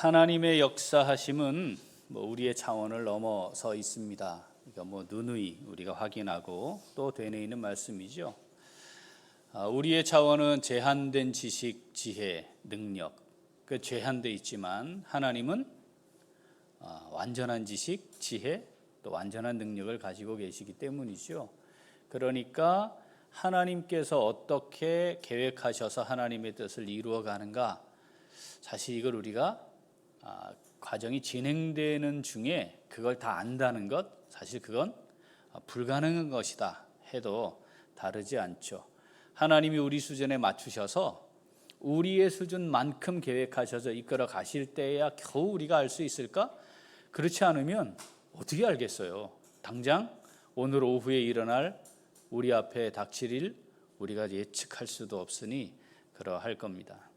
하나님의 역사하심은 우리의 차원을 넘어서 있습니다. 그러니까 누누이 우리가 확인하고 또 되뇌이는 말씀이죠. 우리의 차원은 제한된 지식, 지혜, 능력, 제한돼 있지만 하나님은 완전한 지식, 지혜, 또 완전한 능력을 가지고 계시기 때문이죠. 그러니까 하나님께서 어떻게 계획하셔서 하나님의 뜻을 이루어가는가, 사실 이걸 우리가 과정이 진행되는 중에 그걸 다 안다는 것, 사실 그건 불가능한 것이다 해도 다르지 않죠. 하나님이 우리 수준에 맞추셔서 우리의 수준만큼 계획하셔서 이끌어 가실 때야 겨우 우리가 알 수 있을까? 그렇지 않으면 어떻게 알겠어요? 당장 오늘 오후에 일어날 우리 앞에 닥칠 일 우리가 예측할 수도 없으니 그러할 겁니다.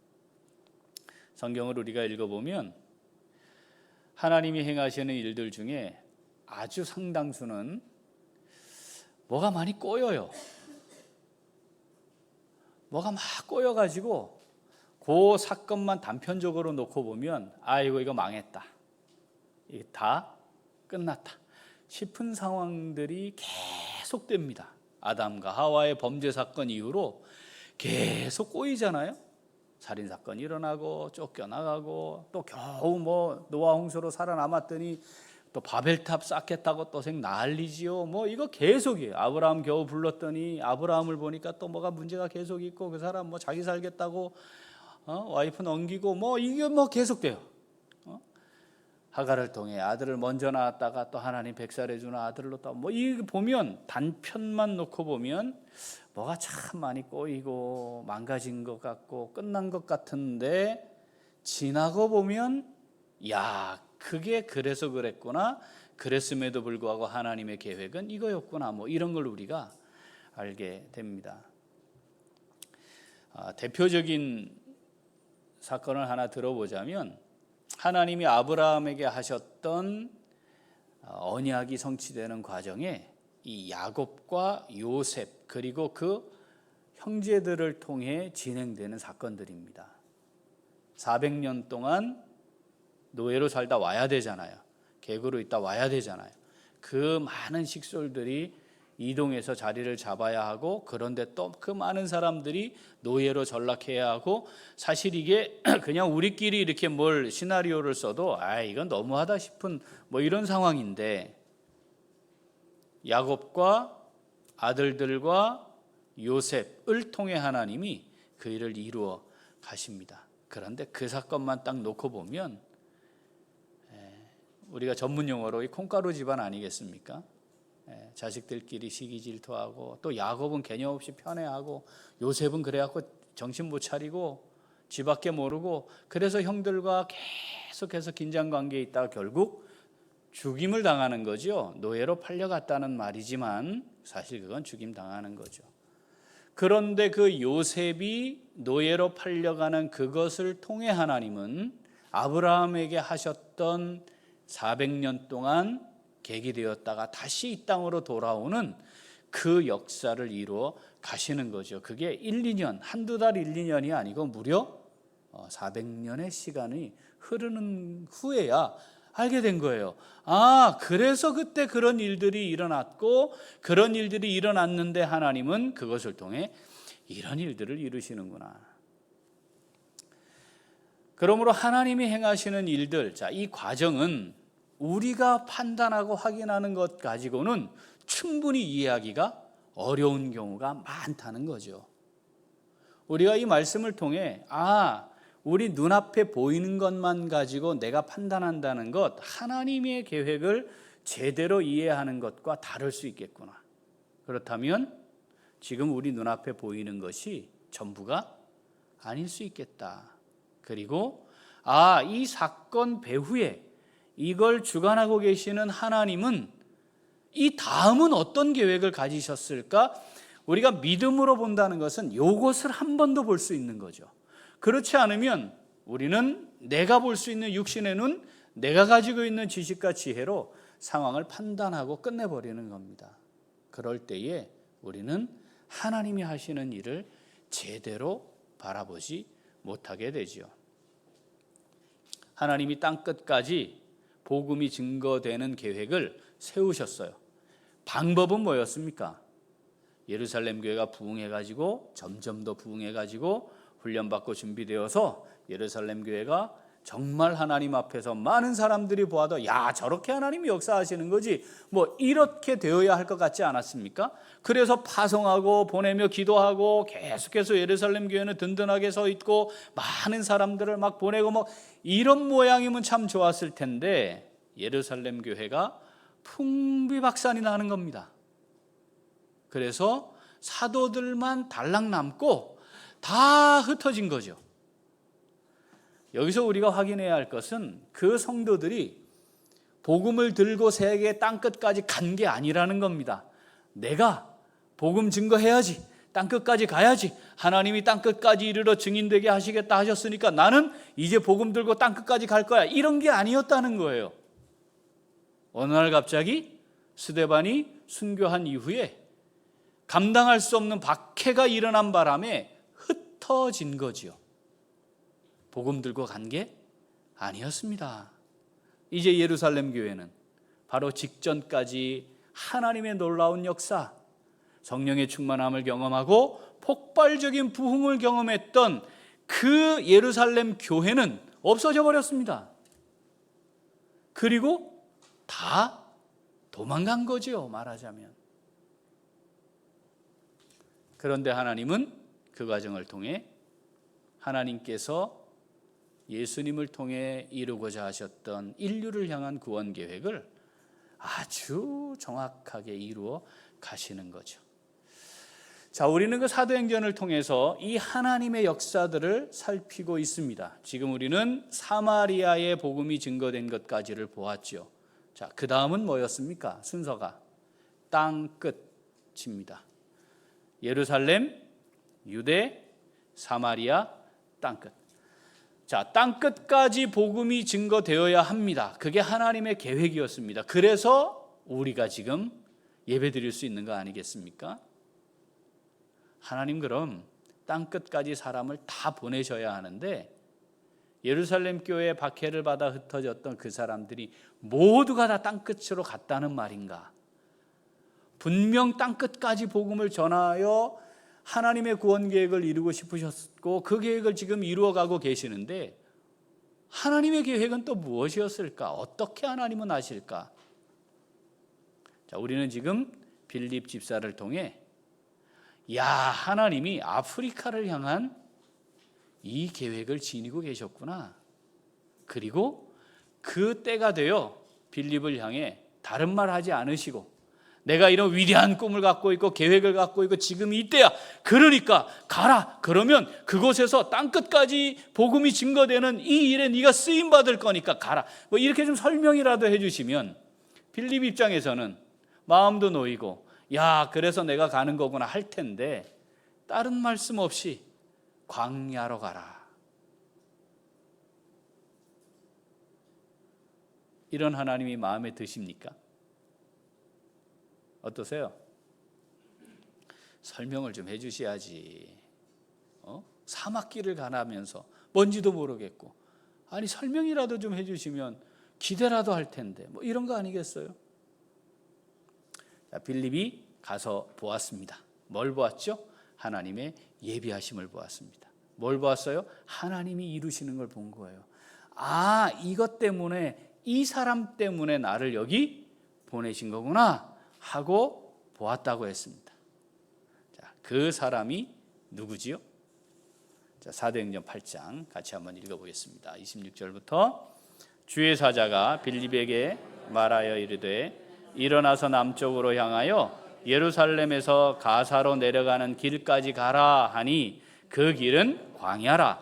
성경을 우리가 읽어보면 하나님이 행하시는 일들 중에 아주 상당수는 뭐가 많이 꼬여요. 뭐가 막 꼬여가지고 그 사건만 단편적으로 놓고 보면 아이고 이거 망했다, 이게 다 끝났다 싶은 상황들이 계속됩니다. 아담과 하와의 범죄 사건 이후로 계속 꼬이잖아요. 살인사건이 일어나고 쫓겨나가고 또 겨우 노아 홍수로 살아남았더니 또 바벨탑 쌓겠다고 또 난리지요. 이거 계속이에요. 아브라함 겨우 불렀더니 아브라함을 보니까 또 뭐가 문제가 계속 있고 그 사람 자기 살겠다고 와이프 넘기고 이게 계속돼요. 하갈을 통해 아들을 먼저 낳았다가 또 하나님 백살해 주는 아들로 또 이 보면 단편만 놓고 보면 뭐가 참 많이 꼬이고 망가진 것 같고 끝난 것 같은데 지나고 보면 야, 그게 그래서 그랬구나, 그랬음에도 불구하고 하나님의 계획은 이거였구나, 이런 걸 우리가 알게 됩니다. 대표적인 사건을 하나 들어보자면 하나님이 아브라함에게 하셨던 언약이 성취되는 과정에 이 야곱과 요셉 그리고 그 형제들을 통해 진행되는 사건들입니다. 400년 동안 노예로 살다 와야 되잖아요. 객으로 있다 와야 되잖아요. 그 많은 식솔들이 이동해서 자리를 잡아야 하고, 그런데 또 그 많은 사람들이 노예로 전락해야 하고, 사실 이게 그냥 우리끼리 이렇게 시나리오를 써도 이건 너무하다 싶은 이런 상황인데, 야곱과 아들들과 요셉을 통해 하나님이 그 일을 이루어 가십니다. 그런데 그 사건만 딱 놓고 보면 우리가 전문 용어로 이 콩가루 집안 아니겠습니까? 자식들끼리 시기 질투하고, 또 야곱은 개념 없이 편애하고, 요셉은 그래갖고 정신 못 차리고 집밖에 모르고, 그래서 형들과 계속해서 긴장 관계에 있다가 결국 죽임을 당하는 거죠. 노예로 팔려갔다는 말이지만 사실 그건 죽임 당하는 거죠. 그런데 그 요셉이 노예로 팔려가는 그것을 통해 하나님은 아브라함에게 하셨던 400년 동안 객이 되었다가 다시 이 땅으로 돌아오는 그 역사를 이루어 가시는 거죠. 그게 1, 2년, 한두 달 1, 2년이 아니고 무려 400년의 시간이 흐르는 후에야 알게 된 거예요. 그래서 그때 그런 일들이 일어났고, 그런 일들이 일어났는데 하나님은 그것을 통해 이런 일들을 이루시는구나. 그러므로 하나님이 행하시는 일들, 이 과정은 우리가 판단하고 확인하는 것 가지고는 충분히 이해하기가 어려운 경우가 많다는 거죠. 우리가 이 말씀을 통해 우리 눈앞에 보이는 것만 가지고 내가 판단한다는 것, 하나님의 계획을 제대로 이해하는 것과 다를 수 있겠구나. 그렇다면 지금 우리 눈앞에 보이는 것이 전부가 아닐 수 있겠다. 그리고 이 사건 배후에 이걸 주관하고 계시는 하나님은 이 다음은 어떤 계획을 가지셨을까? 우리가 믿음으로 본다는 것은 이것을 한 번 더 볼 수 있는 거죠. 그렇지 않으면 우리는 내가 볼 수 있는 육신의 눈, 내가 가지고 있는 지식과 지혜로 상황을 판단하고 끝내버리는 겁니다. 그럴 때에 우리는 하나님이 하시는 일을 제대로 바라보지 못하게 되죠. 하나님이 땅 끝까지 복음이 증거되는 계획을 세우셨어요. 방법은 뭐였습니까? 예루살렘 교회가 부흥해가지고 점점 더 부흥해가지고 훈련받고 준비되어서 예루살렘 교회가 정말 하나님 앞에서 많은 사람들이 보아도 야, 저렇게 하나님이 역사하시는 거지 뭐 이렇게 되어야 할 것 같지 않았습니까? 그래서 파송하고 보내며 기도하고 계속해서 예루살렘 교회는 든든하게 서 있고 많은 사람들을 막 보내고 뭐 이런 모양이면 참 좋았을 텐데 예루살렘 교회가 풍비박산이 나는 겁니다. 그래서 사도들만 달랑 남고 다 흩어진 거죠. 여기서 우리가 확인해야 할 것은 그 성도들이 복음을 들고 세계 땅끝까지 간 게 아니라는 겁니다. 내가 복음 증거해야지, 땅끝까지 가야지, 하나님이 땅끝까지 이르러 증인되게 하시겠다 하셨으니까 나는 이제 복음 들고 땅끝까지 갈 거야, 이런 게 아니었다는 거예요. 어느 날 갑자기 스데반이 순교한 이후에 감당할 수 없는 박해가 일어난 바람에 흩어진 거지요. 복음 들고 간 게 아니었습니다. 이제 예루살렘 교회는 바로 직전까지 하나님의 놀라운 역사, 성령의 충만함을 경험하고 폭발적인 부흥을 경험했던 그 예루살렘 교회는 없어져 버렸습니다. 그리고 다 도망간 거죠, 말하자면. 그런데 하나님은 그 과정을 통해 하나님께서 예수님을 통해 이루고자 하셨던 인류를 향한 구원 계획을 아주 정확하게 이루어 가시는 거죠. 자, 우리는 그 사도행전을 통해서 이 하나님의 역사들을 살피고 있습니다. 지금 우리는 사마리아의 복음이 증거된 것까지를 보았죠. 자, 그 다음은 뭐였습니까? 순서가 땅끝입니다. 예루살렘, 유대, 사마리아, 땅끝. 자, 땅끝까지 복음이 증거되어야 합니다. 그게 하나님의 계획이었습니다. 그래서 우리가 지금 예배드릴 수 있는 거 아니겠습니까? 하나님 그럼 땅끝까지 사람을 다 보내셔야 하는데 예루살렘 교회에 박해를 받아 흩어졌던 그 사람들이 모두가 다 땅끝으로 갔다는 말인가? 분명 땅끝까지 복음을 전하여 하나님의 구원 계획을 이루고 싶으셨고 그 계획을 지금 이루어가고 계시는데 하나님의 계획은 또 무엇이었을까? 어떻게 하나님은 아실까? 자, 우리는 지금 빌립 집사를 통해 하나님이 아프리카를 향한 이 계획을 지니고 계셨구나. 그리고 그 때가 되어 빌립을 향해 다른 말 하지 않으시고 내가 이런 위대한 꿈을 갖고 있고 계획을 갖고 있고 지금 이때야. 그러니까 가라. 그러면 그곳에서 땅끝까지 복음이 증거되는 이 일에 네가 쓰임 받을 거니까 가라. 뭐 이렇게 좀 설명이라도 해주시면 빌립 입장에서는 마음도 놓이고 그래서 내가 가는 거구나 할 텐데 다른 말씀 없이 광야로 가라. 이런 하나님이 마음에 드십니까? 어떠세요? 설명을 좀 해주셔야지. 사막길을 가라면서 뭔지도 모르겠고 아니 설명이라도 좀 해주시면 기대라도 할 텐데 뭐 이런 거 아니겠어요? 자, 빌립이 가서 보았습니다. 뭘 보았죠? 하나님의 예비하심을 보았습니다. 뭘 보았어요? 하나님이 이루시는 걸 본 거예요. 이것 때문에 이 사람 때문에 나를 여기 보내신 거구나 하고 보았다고 했습니다. 자, 그 사람이 누구지요? 자, 사도행전 8장 같이 한번 읽어보겠습니다. 26절부터 주의 사자가 빌립에게 말하여 이르되 일어나서 남쪽으로 향하여 예루살렘에서 가사로 내려가는 길까지 가라 하니 그 길은 광야라.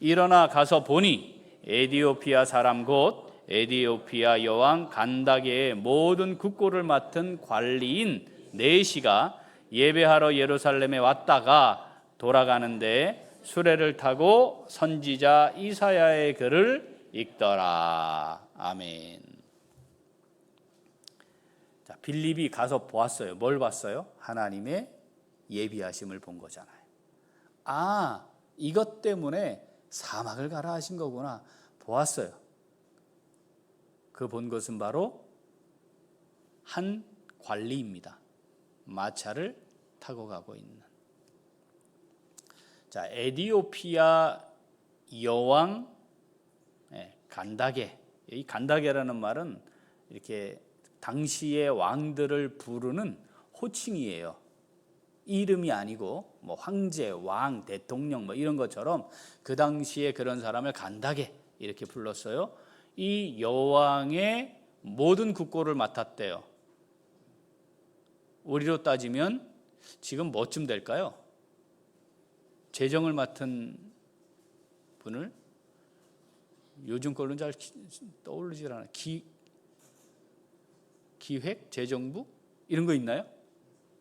일어나 가서 보니 에디오피아 사람 곧 에디오피아 여왕 간다게의 모든 국고를 맡은 관리인 네시가 예배하러 예루살렘에 왔다가 돌아가는데 수레를 타고 선지자 이사야의 글을 읽더라. 아멘. 자, 빌립이 가서 보았어요. 뭘 봤어요? 하나님의 예비하심을 본 거잖아요. 이것 때문에 사막을 가라 하신 거구나. 보았어요. 그 본 것은 바로 한 관리입니다. 마차를 타고 가고 있는. 자, 에디오피아 여왕 간다게. 이 간다게라는 말은 이렇게 당시의 왕들을 부르는 호칭이에요. 이름이 아니고 뭐 황제, 왕, 대통령 뭐 이런 것처럼 그 당시에 그런 사람을 간다게 이렇게 불렀어요. 이 여왕의 모든 국고를 맡았대요. 우리로 따지면 지금 뭐쯤 될까요? 재정을 맡은 분을 요즘 걸로는 잘 떠오르질 않아요. 기획, 재정부 이런 거 있나요?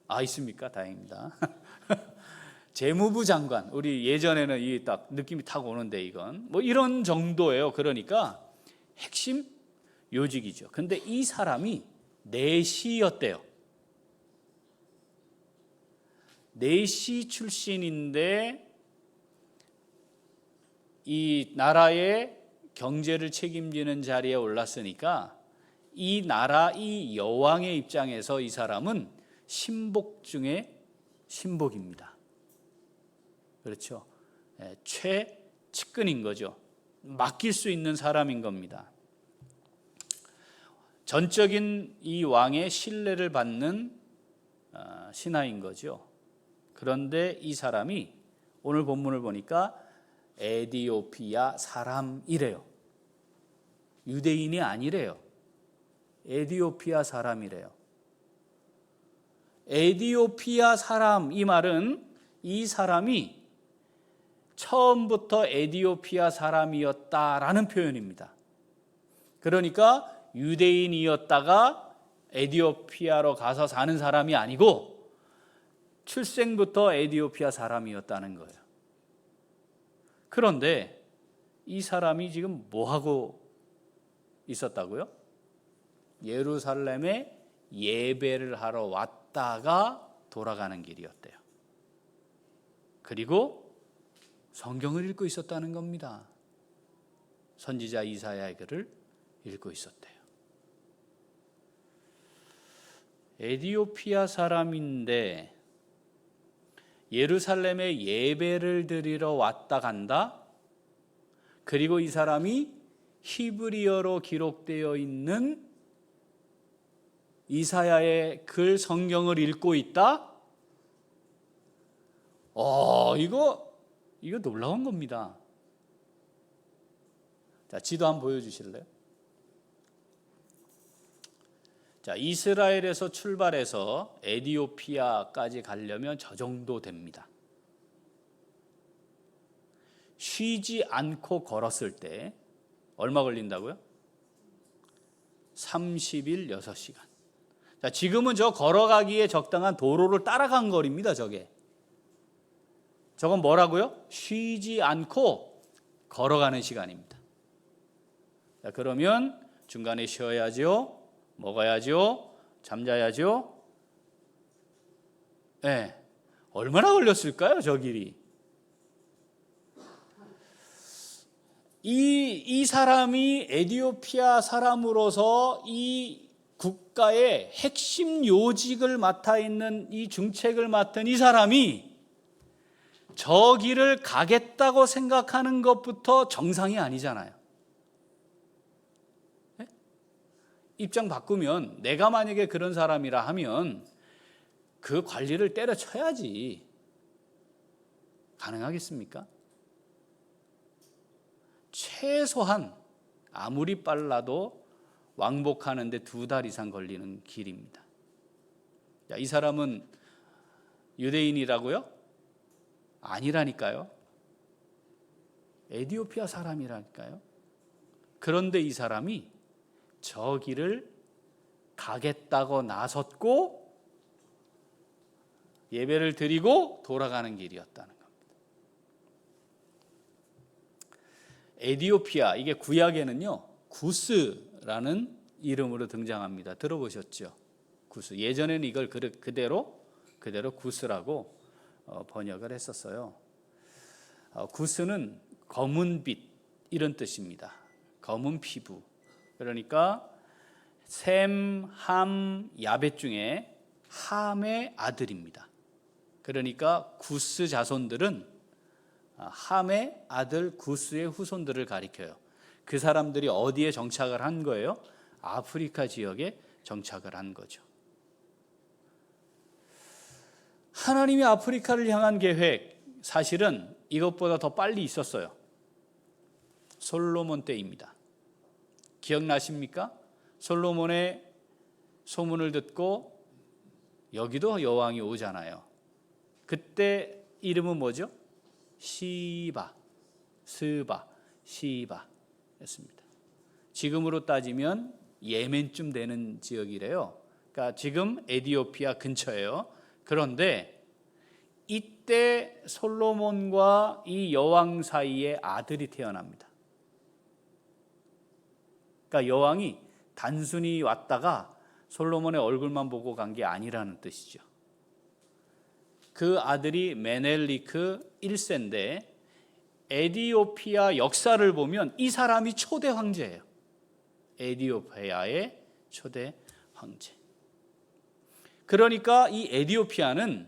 아, 있습니까? 다행입니다. 재무부 장관. 우리 예전에는 이 딱 느낌이 탁 오는데 이건 뭐 이런 정도예요. 그러니까 핵심 요직이죠. 근데 이 사람이 내시였대요. 내시 출신인데 이 나라의 경제를 책임지는 자리에 올랐으니까 이 나라, 이 여왕의 입장에서 이 사람은 신복 중에 신복입니다. 그렇죠. 최측근인 거죠. 맡길 수 있는 사람인 겁니다. 전적인 이 왕의 신뢰를 받는 신하인 거죠. 그런데 이 사람이 오늘 본문을 보니까 에디오피아 사람이래요. 유대인이 아니래요. 에디오피아 사람이래요. 에디오피아 사람, 이 말은 이 사람이 처음부터 에디오피아 사람이었다라는 표현입니다. 그러니까 유대인이었다가 에디오피아로 가서 사는 사람이 아니고 출생부터 에디오피아 사람이었다는 거예요. 그런데 이 사람이 지금 뭐 하고 있었다고요? 예루살렘에 예배를 하러 왔다가 돌아가는 길이었대요. 그리고 성경을 읽고 있었다는 겁니다. 선지자 이사야의 글을 읽고 있었대요. 에디오피아 사람인데 예루살렘에 예배를 드리러 왔다 간다. 그리고 이 사람이 히브리어로 기록되어 있는 이사야의 글 성경을 읽고 있다. 이거 놀라운 겁니다. 자, 지도 한번 보여주실래요? 자, 이스라엘에서 출발해서 에디오피아까지 가려면 저 정도 됩니다. 쉬지 않고 걸었을 때 얼마 걸린다고요? 30일 6시간. 자, 지금은 저 걸어가기에 적당한 도로를 따라간 거리입니다, 저게. 저건 뭐라고요? 쉬지 않고 걸어가는 시간입니다. 자, 그러면 중간에 쉬어야죠. 먹어야죠. 잠자야죠. 네. 얼마나 걸렸을까요, 저 길이? 이 사람이 에디오피아 사람으로서 이 국가의 핵심 요직을 맡아 있는 이 중책을 맡은 이 사람이 저 길을 가겠다고 생각하는 것부터 정상이 아니잖아요. 네? 입장 바꾸면 내가 만약에 그런 사람이라 하면 그 관리를 때려쳐야지. 가능하겠습니까? 최소한 아무리 빨라도 왕복하는데 2달 이상 걸리는 길입니다. 야, 이 사람은 유대인이라고요? 아니라니까요. 에디오피아 사람이라니까요. 그런데 이 사람이 저 길을 가겠다고 나섰고 예배를 드리고 돌아가는 길이었다는 겁니다. 에디오피아, 이게 구약에는요 구스라는 이름으로 등장합니다. 들어보셨죠? 구스. 예전에는 이걸 그대로 구스라고 번역을 했었어요. 구스는 검은 빛 이런 뜻입니다. 검은 피부, 그러니까 셈, 함, 야벳 중에 함의 아들입니다. 그러니까 구스 자손들은 함의 아들 구스의 후손들을 가리켜요. 그 사람들이 어디에 정착을 한 거예요? 아프리카 지역에 정착을 한 거죠. 하나님이 아프리카를 향한 계획, 사실은 이것보다 더 빨리 있었어요. 솔로몬 때입니다. 기억나십니까? 솔로몬의 소문을 듣고 여기도 여왕이 오잖아요. 그때 이름은 뭐죠? 시바, 스바, 시바였습니다. 지금으로 따지면 예멘쯤 되는 지역이래요. 그러니까 지금 에티오피아 근처예요. 그런데 이때 솔로몬과 이 여왕 사이에 아들이 태어납니다. 그러니까 여왕이 단순히 왔다가 솔로몬의 얼굴만 보고 간 게 아니라는 뜻이죠. 그 아들이 메넬리크 1세인데 에티오피아 역사를 보면 이 사람이 초대 황제예요. 에티오피아의 초대 황제. 그러니까 이 에티오피아는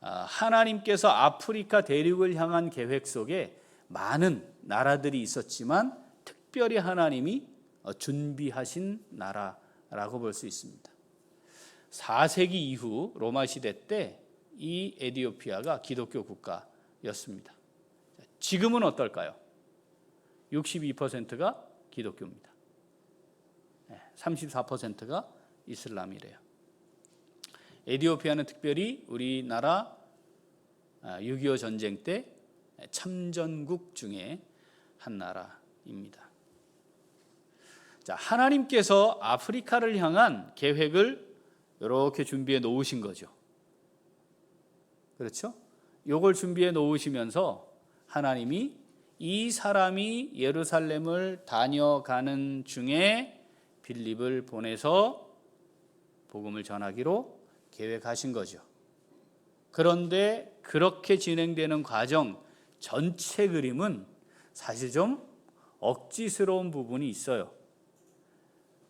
하나님께서 아프리카 대륙을 향한 계획 속에 많은 나라들이 있었지만 특별히 하나님이 준비하신 나라라고 볼 수 있습니다. 4세기 이후 로마 시대 때 이 에티오피아가 기독교 국가였습니다. 지금은 어떨까요? 62%가 기독교입니다. 34%가 이슬람이래요. 에티오피아는 특별히 우리나라 6.25 전쟁 때 참전국 중에 한 나라입니다. 자, 하나님께서 아프리카를 향한 계획을 이렇게 준비해 놓으신 거죠. 그렇죠? 이걸 준비해 놓으시면서 하나님이 이 사람이 예루살렘을 다녀가는 중에 빌립을 보내서 복음을 전하기로 계획하신 거죠. 그런데 그렇게 진행되는 과정 전체 그림은 사실 좀 억지스러운 부분이 있어요.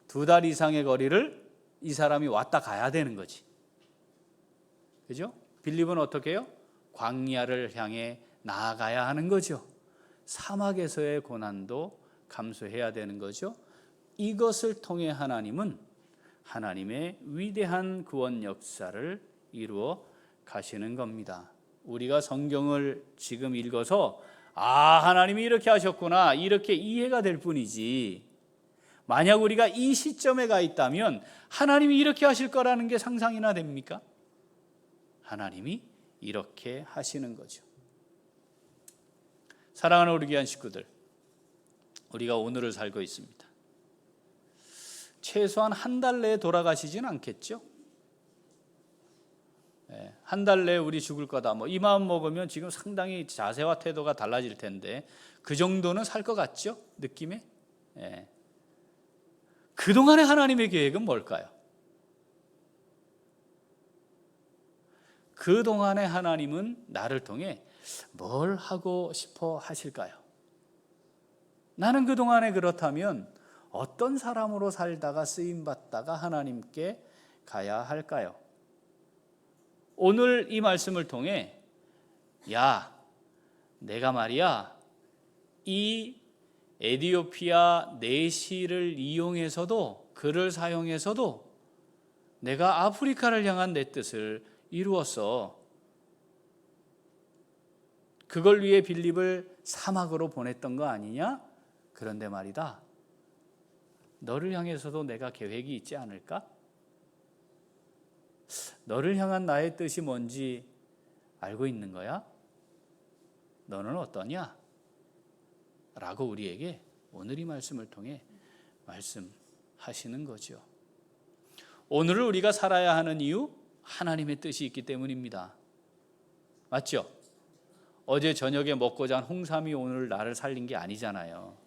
2달 이상의 거리를 이 사람이 왔다 가야 되는 거지. 그죠? 빌립은 어떻게 해요? 광야를 향해 나아가야 하는 거죠. 사막에서의 고난도 감수해야 되는 거죠. 이것을 통해 하나님은 하나님의 위대한 구원 역사를 이루어 가시는 겁니다. 우리가 성경을 지금 읽어서 하나님이 이렇게 하셨구나 이렇게 이해가 될 뿐이지, 만약 우리가 이 시점에 가 있다면 하나님이 이렇게 하실 거라는 게 상상이나 됩니까? 하나님이 이렇게 하시는 거죠. 사랑하는 우리 귀한 식구들, 우리가 오늘을 살고 있습니다. 최소한 한 달 내에 돌아가시진 않겠죠? 한 달 내에 우리 죽을 거다, 이 마음 먹으면 지금 상당히 자세와 태도가 달라질 텐데 그 정도는 살 것 같죠? 느낌에? 그동안의 하나님의 계획은 뭘까요? 그동안의 하나님은 나를 통해 뭘 하고 싶어 하실까요? 나는 그동안에 그렇다면 어떤 사람으로 살다가 쓰임받다가 하나님께 가야 할까요? 오늘 이 말씀을 통해 내가 말이야 이 에티오피아 내시를 이용해서도, 그를 사용해서도 내가 아프리카를 향한 내 뜻을 이루었어. 그걸 위해 빌립을 사막으로 보냈던 거 아니냐? 그런데 말이다, 너를 향해서도 내가 계획이 있지 않을까? 너를 향한 나의 뜻이 뭔지 알고 있는 거야? 너는 어떠냐? 라고 우리에게 오늘 이 말씀을 통해 말씀하시는 거죠. 오늘을 우리가 살아야 하는 이유, 하나님의 뜻이 있기 때문입니다. 맞죠? 어제 저녁에 먹고 잔 홍삼이 오늘 나를 살린 게 아니잖아요.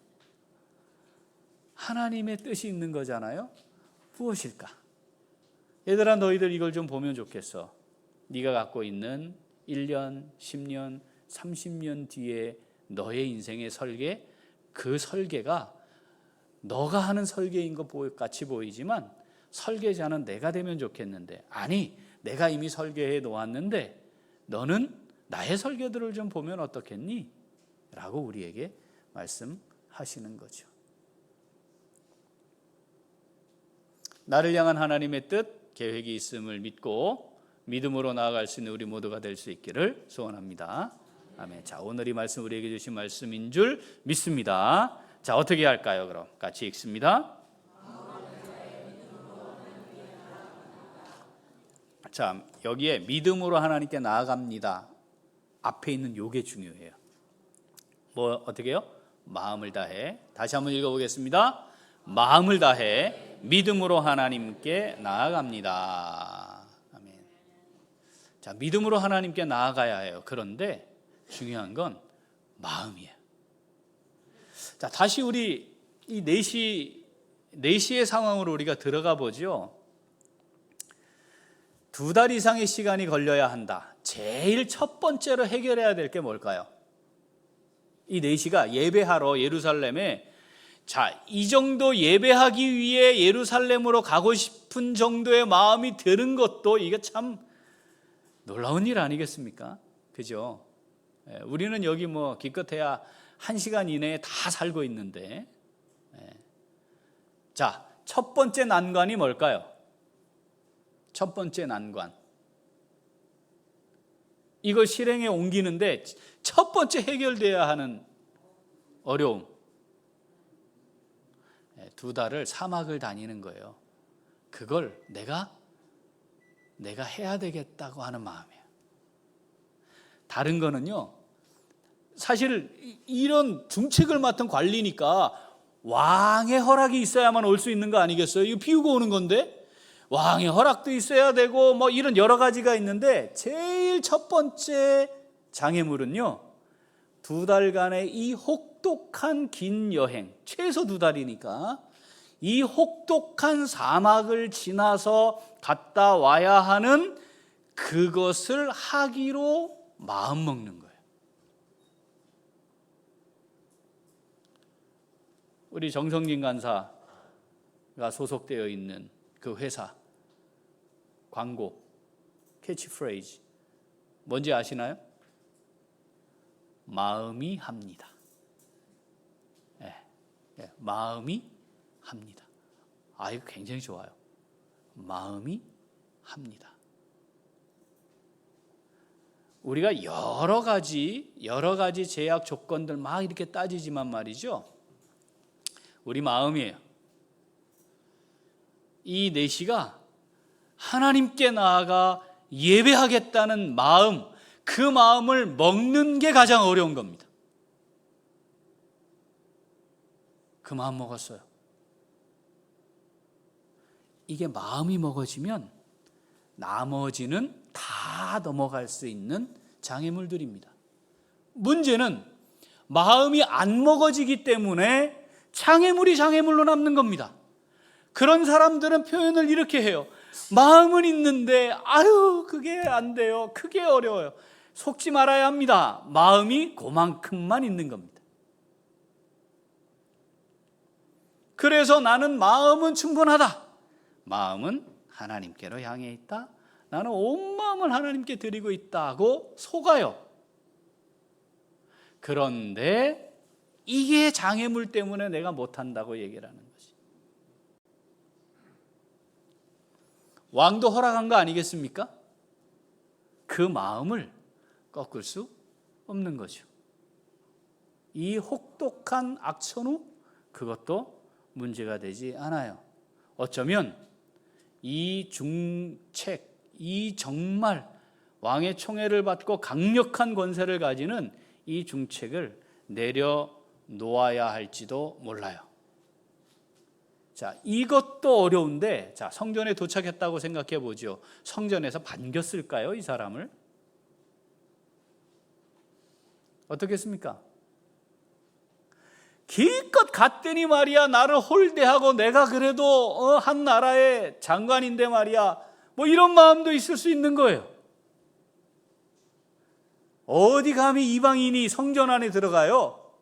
하나님의 뜻이 있는 거잖아요. 무엇일까? 얘들아, 너희들 이걸 좀 보면 좋겠어. 네가 갖고 있는 1년, 10년, 30년 뒤에 너의 인생의 설계, 그 설계가 너가 하는 설계인 것 같이 보이지만 설계자는 내가 되면 좋겠는데, 아니 내가 이미 설계해 놓았는데 너는 나의 설계들을 좀 보면 어떻겠니? 라고 우리에게 말씀하시는 거죠. 나를 향한 하나님의 뜻, 계획이 있음을 믿고 믿음으로 나아갈 수 있는 우리 모두가 될 수 있기를 소원합니다. 아멘. 자, 오늘 이 말씀 우리에게 주신 말씀인 줄 믿습니다. 자, 어떻게 할까요? 그럼 같이 읽습니다. 자, 여기에 믿음으로 하나님께 나아갑니다. 앞에 있는 요게 중요해요. 뭐 어떻게 해요? 마음을 다해. 다시 한번 읽어보겠습니다. 마음을 다해 믿음으로 하나님께 나아갑니다. 아멘. 자, 믿음으로 하나님께 나아가야 해요. 그런데 중요한 건 마음이에요. 자, 다시 우리 이 4시의 상황으로 우리가 들어가 보죠. 2달 이상의 시간이 걸려야 한다. 제일 첫 번째로 해결해야 될 게 뭘까요? 이 4시가 예배하러 예루살렘에, 자, 이 정도 예배하기 위해 예루살렘으로 가고 싶은 정도의 마음이 드는 것도 이게 참 놀라운 일 아니겠습니까? 그죠? 우리는 여기 뭐 기껏해야 1시간 이내에 다 살고 있는데, 자, 첫 번째 난관이 뭘까요? 첫 번째 난관, 이걸 실행에 옮기는데 첫 번째 해결돼야 하는 어려움, 2달을 사막을 다니는 거예요. 그걸 내가 해야 되겠다고 하는 마음이에요. 다른 거는요, 사실 이런 중책을 맡은 관리니까 왕의 허락이 있어야만 올 수 있는 거 아니겠어요? 이거 비우고 오는 건데 왕의 허락도 있어야 되고 뭐 이런 여러 가지가 있는데, 제일 첫 번째 장애물은요, 2달간의 이 혹독한 긴 여행, 최소 2달이니까 이 혹독한 사막을 지나서 갔다 와야 하는 그것을 하기로 마음먹는 거예요. 우리 정성진 간사가 소속되어 있는 그 회사 광고 캐치프레이즈 뭔지 아시나요? 마음이 합니다. 마음이 합니다. 이거 굉장히 좋아요. 마음이 합니다. 우리가 여러 가지 제약 조건들 막 이렇게 따지지만 말이죠, 우리 마음이에요. 이 4시가 하나님께 나아가 예배하겠다는 마음, 그 마음을 먹는 게 가장 어려운 겁니다. 그 마음 먹었어요. 이게 마음이 먹어지면 나머지는 다 넘어갈 수 있는 장애물들입니다. 문제는 마음이 안 먹어지기 때문에 장애물이 장애물로 남는 겁니다. 그런 사람들은 표현을 이렇게 해요. 마음은 있는데 그게 안 돼요. 그게 어려워요. 속지 말아야 합니다. 마음이 그만큼만 있는 겁니다. 그래서 나는 마음은 충분하다. 마음은 하나님께로 향해 있다. 나는 온 마음을 하나님께 드리고 있다고 속아요. 그런데 이게 장애물 때문에 내가 못한다고 얘기를 하는 거지. 왕도 허락한 거 아니겠습니까? 그 마음을 꺾을 수 없는 거죠. 이 혹독한 악천후, 그것도 문제가 되지 않아요. 어쩌면 이 중책, 이 정말 왕의 총애를 받고 강력한 권세를 가지는 이 중책을 내려놓아야 할지도 몰라요. 자, 이것도 어려운데, 자, 성전에 도착했다고 생각해 보죠. 성전에서 반겼을까요, 이 사람을? 어떻겠습니까? 기껏 갔더니 말이야, 나를 홀대하고 내가 그래도 한 나라의 장관인데 말이야, 뭐 이런 마음도 있을 수 있는 거예요. 어디 감히 이방인이 성전 안에 들어가요?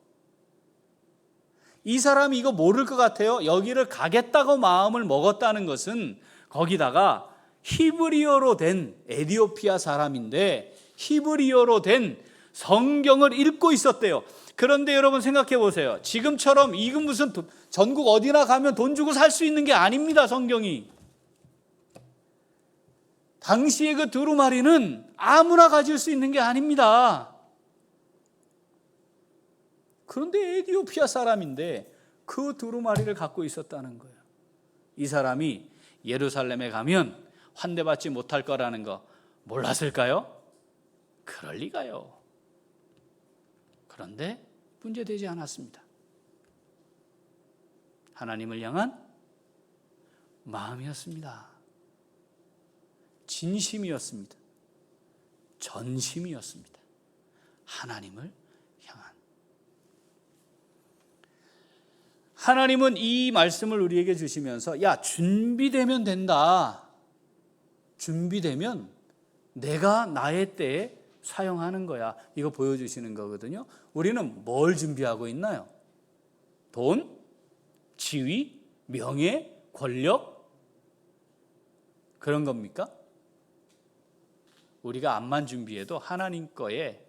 이 사람이 이거 모를 것 같아요. 여기를 가겠다고 마음을 먹었다는 것은 거기다가 히브리어로 된 에티오피아 사람인데 히브리어로 된 성경을 읽고 있었대요. 그런데 여러분 생각해 보세요. 지금처럼 이건 무슨 전국 어디나 가면 돈 주고 살 수 있는 게 아닙니다. 성경이. 당시의 그 두루마리는 아무나 가질 수 있는 게 아닙니다. 그런데 에티오피아 사람인데 그 두루마리를 갖고 있었다는 거예요. 이 사람이 예루살렘에 가면 환대받지 못할 거라는 거 몰랐을까요? 그럴 리가요. 그런데 문제되지 않았습니다. 하나님을 향한 마음이었습니다. 진심이었습니다. 전심이었습니다. 하나님을 향한. 하나님은 이 말씀을 우리에게 주시면서 야, 준비되면 된다. 준비되면 내가 나의 때에 사용하는 거야. 이거 보여주시는 거거든요. 우리는 뭘 준비하고 있나요? 돈, 지위, 명예, 권력? 그런 겁니까? 우리가 암만 준비해도 하나님 거에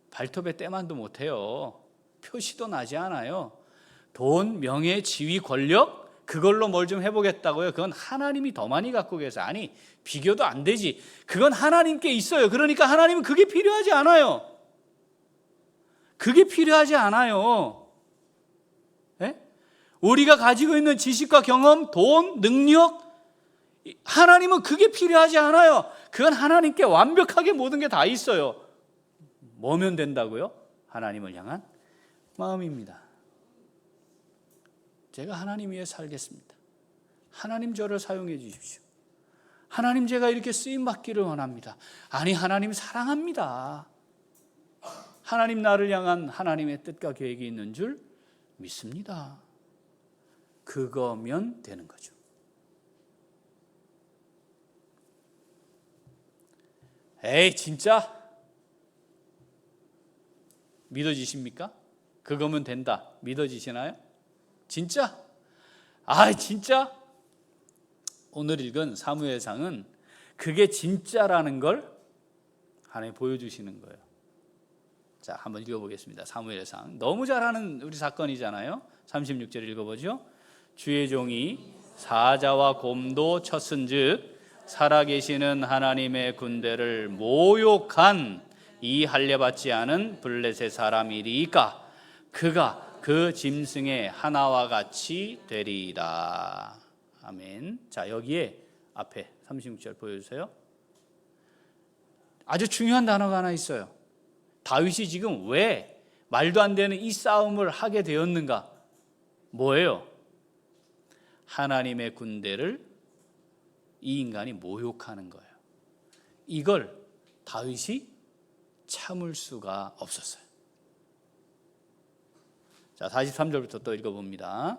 발톱에 때만도 못해요. 표시도 나지 않아요. 돈, 명예, 지위, 권력? 그걸로 뭘 좀 해보겠다고요? 그건 하나님이 더 많이 갖고 계세요. 아니, 비교도 안 되지. 그건 하나님께 있어요. 그러니까 하나님은 그게 필요하지 않아요. 그게 필요하지 않아요. 네? 우리가 가지고 있는 지식과 경험, 돈, 능력, 하나님은 그게 필요하지 않아요. 그건 하나님께 완벽하게 모든 게 다 있어요. 뭐면 된다고요? 하나님을 향한 마음입니다. 제가 하나님 위해 살겠습니다. 하나님 저를 사용해 주십시오. 하나님 제가 이렇게 쓰임받기를 원합니다. 아니, 하나님 사랑합니다. 하나님 나를 향한 하나님의 뜻과 계획이 있는 줄 믿습니다. 그거면 되는 거죠. 에이, 진짜? 믿어지십니까? 그거면 된다. 믿어지시나요? 진짜? 아, 진짜? 오늘 읽은 사무엘상은 그게 진짜라는 걸 하나님 보여주시는 거예요. 자, 한번 읽어보겠습니다. 사무엘상. 너무 잘하는 우리 사건이잖아요. 36절 읽어보죠. 주의 종이 사자와 곰도 쳤은즉 살아계시는 하나님의 군대를 모욕한 이 할례받지 않은 블레셋 사람이리까 그가 그 짐승의 하나와 같이 되리이다. 아멘. 자, 여기에 앞에 36절 보여주세요. 아주 중요한 단어가 하나 있어요. 다윗이 지금 왜 말도 안 되는 이 싸움을 하게 되었는가? 뭐예요? 하나님의 군대를 이 인간이 모욕하는 거예요. 이걸 다윗이 참을 수가 없었어요. 자, 43절부터 또 읽어봅니다.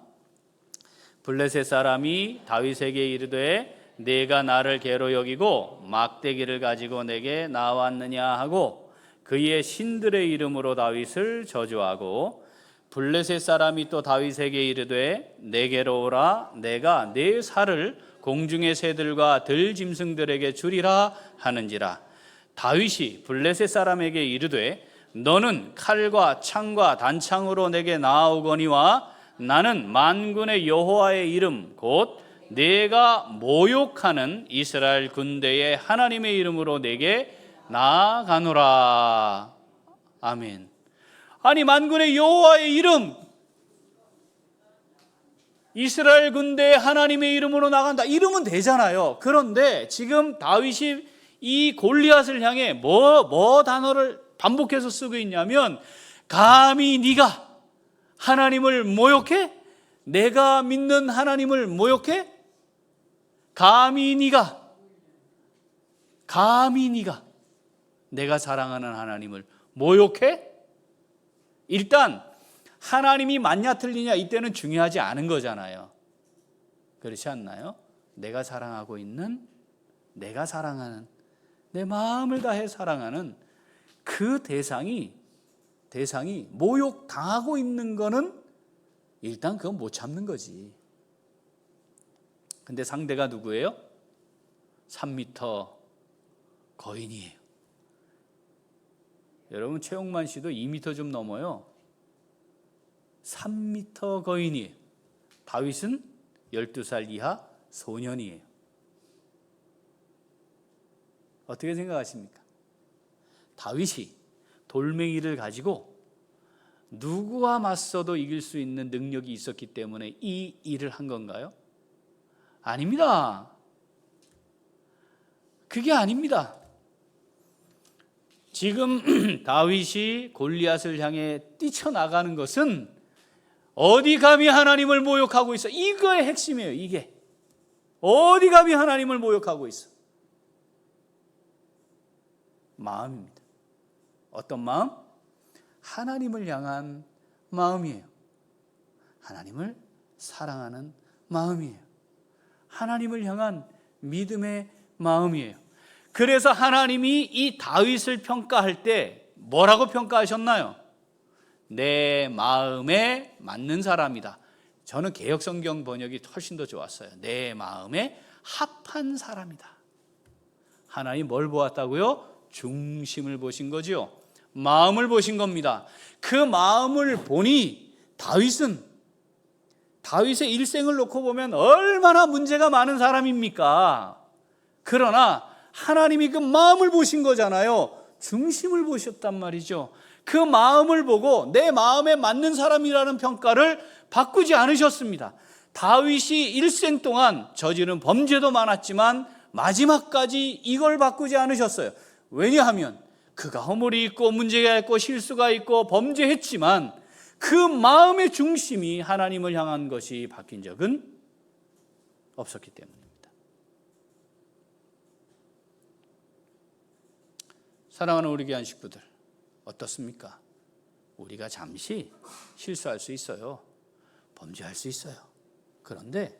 블레셋 사람이 다윗에게 이르되 내가 나를 괴로 여기고 막대기를 가지고 내게 나왔느냐 하고 그의 신들의 이름으로 다윗을 저주하고 블레셋 사람이 또 다윗에게 이르되 내게로 오라 내가 네 살을 공중의 새들과 들짐승들에게 주리라 하는지라. 다윗이 블레셋 사람에게 이르되 너는 칼과 창과 단창으로 내게 나아오거니와 나는 만군의 여호와의 이름 곧 내가 모욕하는 이스라엘 군대의 하나님의 이름으로 내게 나아가노라. 아멘. 아니, 만군의 여호와의 이름, 이스라엘 군대의 하나님의 이름으로 나간다. 이러면 되잖아요. 그런데 지금 다윗이 이 골리앗을 향해 뭐 단어를 반복해서 쓰고 있냐면 감히 네가 하나님을 모욕해? 내가 믿는 하나님을 모욕해? 감히 네가 내가 사랑하는 하나님을 모욕해? 일단 하나님이 맞냐 틀리냐 이때는 중요하지 않은 거잖아요. 그렇지 않나요? 내가 사랑하고 있는, 내가 사랑하는, 내 마음을 다해 사랑하는 그 대상이 모욕당하고 있는 거는 일단 그건 못 참는 거지. 근데 상대가 누구예요? 3m 거인이에요. 여러분 최홍만 씨도 2m 좀 넘어요. 3m 거인이에요. 다윗은 12살 이하 소년이에요. 어떻게 생각하십니까? 다윗이 돌멩이를 가지고 누구와 맞서도 이길 수 있는 능력이 있었기 때문에 이 일을 한 건가요? 아닙니다. 그게 아닙니다. 지금 다윗이 골리앗을 향해 뛰쳐나가는 것은 어디 감히 하나님을 모욕하고 있어. 이거의 핵심이에요. 이게 어디 감히 하나님을 모욕하고 있어. 마음입니다. 어떤 마음? 하나님을 향한 마음이에요. 하나님을 사랑하는 마음이에요. 하나님을 향한 믿음의 마음이에요. 그래서 하나님이 이 다윗을 평가할 때 뭐라고 평가하셨나요? 내 마음에 맞는 사람이다. 저는 개역성경 번역이 훨씬 더 좋았어요. 내 마음에 합한 사람이다. 하나님 뭘 보았다고요? 중심을 보신 거죠. 마음을 보신 겁니다. 그 마음을 보니 다윗의 일생을 놓고 보면 얼마나 문제가 많은 사람입니까? 그러나 하나님이 그 마음을 보신 거잖아요. 중심을 보셨단 말이죠. 그 마음을 보고 내 마음에 맞는 사람이라는 평가를 바꾸지 않으셨습니다. 다윗이 일생 동안 저지른 범죄도 많았지만 마지막까지 이걸 바꾸지 않으셨어요. 왜냐하면 그가 허물이 있고 문제가 있고 실수가 있고 범죄했지만 그 마음의 중심이 하나님을 향한 것이 바뀐 적은 없었기 때문입니다. 사랑하는 우리 귀한 식구들, 어떻습니까? 우리가 잠시 실수할 수 있어요. 범죄할 수 있어요. 그런데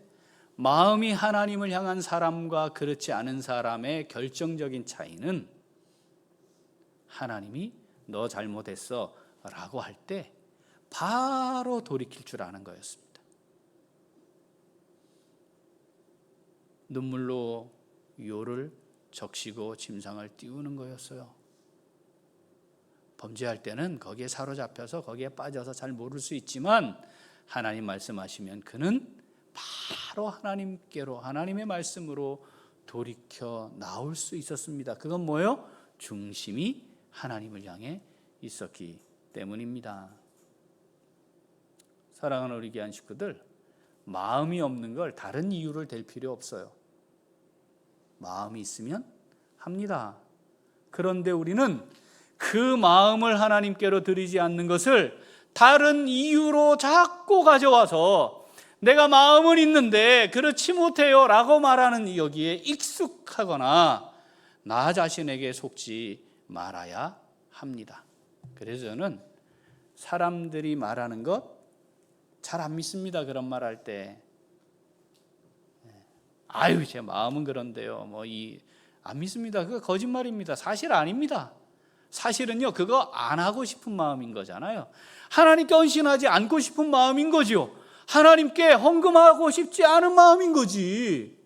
마음이 하나님을 향한 사람과 그렇지 않은 사람의 결정적인 차이는 하나님이 너 잘못했어 라고 할 때 바로 돌이킬 줄 아는 거였습니다. 눈물로 요를 적시고 침상을 띄우는 거였어요. 범죄할 때는 거기에 사로잡혀서 거기에 빠져서 잘 모를 수 있지만 하나님 말씀하시면 그는 바로 하나님께로 하나님의 말씀으로 돌이켜 나올 수 있었습니다. 그건 뭐예요? 중심이 하나님을 향해 있었기 때문입니다. 사랑하는 우리 귀한 식구들, 마음이 없는 걸 다른 이유를 댈 필요 없어요. 마음이 있으면 합니다. 그런데 우리는 그 마음을 하나님께로 드리지 않는 것을 다른 이유로 자꾸 가져와서 내가 마음은 있는데 그렇지 못해요 라고 말하는 여기에 익숙하거나 나 자신에게 속지 말아야 합니다. 그래서 저는 사람들이 말하는 것 잘 안 믿습니다. 그런 말 할 때 아유 제 마음은 그런데요 안 믿습니다. 그거 거짓말입니다. 사실 아닙니다. 사실은요 그거 안 하고 싶은 마음인 거잖아요. 하나님께 헌신하지 않고 싶은 마음인 거죠. 하나님께 헌금하고 싶지 않은 마음인 거지.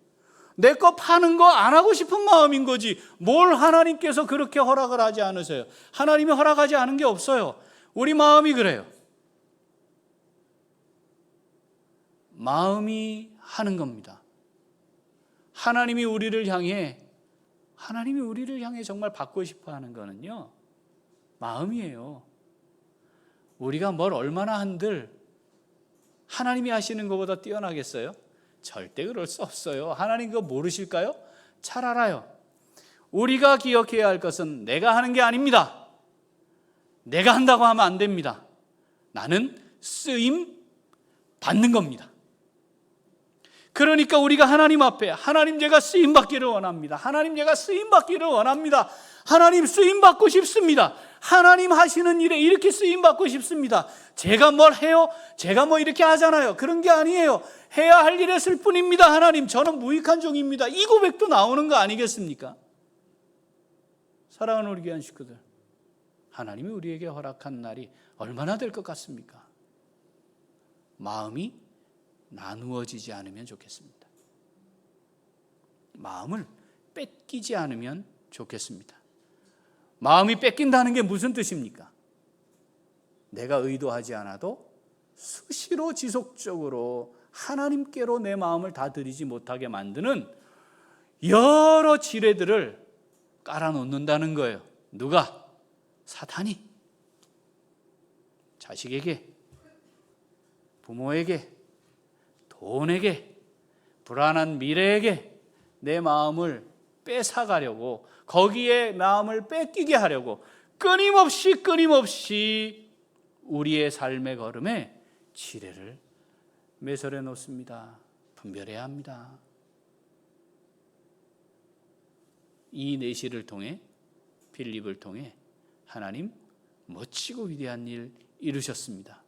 내 거 파는 거 안 하고 싶은 마음인 거지. 뭘 하나님께서 그렇게 허락을 하지 않으세요? 하나님이 허락하지 않은 게 없어요. 우리 마음이 그래요. 마음이 하는 겁니다. 하나님이 우리를 향해 정말 받고 싶어 하는 거는요 마음이에요. 우리가 뭘 얼마나 한들 하나님이 하시는 것보다 뛰어나겠어요? 절대 그럴 수 없어요. 하나님 그거 모르실까요? 잘 알아요. 우리가 기억해야 할 것은 내가 하는 게 아닙니다. 내가 한다고 하면 안 됩니다. 나는 쓰임 받는 겁니다. 그러니까 우리가 하나님 앞에 하나님 제가 쓰임 받기를 원합니다. 하나님 제가 쓰임 받기를 원합니다. 하나님 쓰임 받고 싶습니다. 하나님 하시는 일에 이렇게 쓰임 받고 싶습니다. 제가 뭘 해요? 제가 뭐 이렇게 하잖아요. 그런 게 아니에요. 해야 할 일 했을 뿐입니다. 하나님 저는 무익한 종입니다. 이 고백도 나오는 거 아니겠습니까? 사랑하는 우리 귀한 식구들, 하나님이 우리에게 허락한 날이 얼마나 될 것 같습니까? 마음이 나누어지지 않으면 좋겠습니다. 마음을 뺏기지 않으면 좋겠습니다. 마음이 뺏긴다는 게 무슨 뜻입니까? 내가 의도하지 않아도 수시로 지속적으로 하나님께로 내 마음을 다 드리지 못하게 만드는 여러 지뢰들을 깔아놓는다는 거예요. 누가? 사탄이. 자식에게, 부모에게, 돈에게, 불안한 미래에게 내 마음을 뺏어가려고, 거기에 마음을 뺏기게 하려고 끊임없이 우리의 삶의 걸음에 지뢰를 매설해 놓습니다. 분별해야 합니다. 이 내시를 통해, 빌립을 통해 하나님 멋지고 위대한 일 이루셨습니다.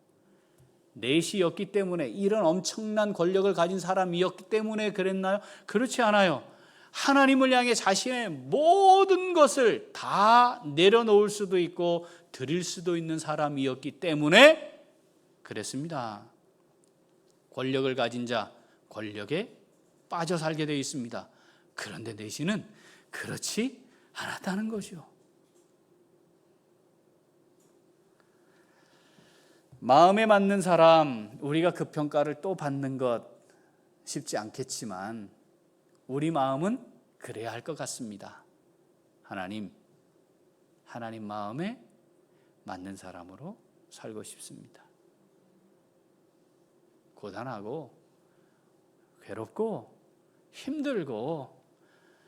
내시였기 때문에, 이런 엄청난 권력을 가진 사람이었기 때문에 그랬나요? 그렇지 않아요. 하나님을 향해 자신의 모든 것을 다 내려놓을 수도 있고 드릴 수도 있는 사람이었기 때문에 그랬습니다. 권력을 가진 자, 권력에 빠져 살게 되어 있습니다. 그런데 내시는 그렇지 않았다는 거죠. 마음에 맞는 사람, 우리가 그 평가를 또 받는 것 쉽지 않겠지만 우리 마음은 그래야 할 것 같습니다. 하나님 마음에 맞는 사람으로 살고 싶습니다. 고단하고 괴롭고 힘들고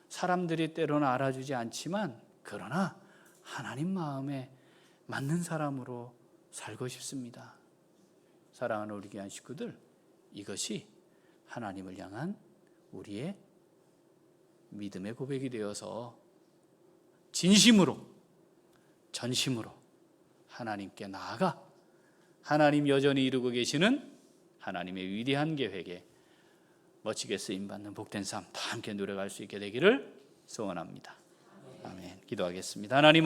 사람들이 때로는 알아주지 않지만, 그러나 하나님 마음에 맞는 사람으로 살고 싶습니다. 사랑하는 우리 귀한 식구들, 이것이 하나님을 향한 우리의 믿음의 고백이 되어서 진심으로, 전심으로 하나님께 나아가 하나님 여전히 이루고 계시는 하나님의 위대한 계획에 멋지게 쓰임받는 복된 삶 다 함께 누려갈 수 있게 되기를 소원합니다. 아멘. 기도하겠습니다. 하나님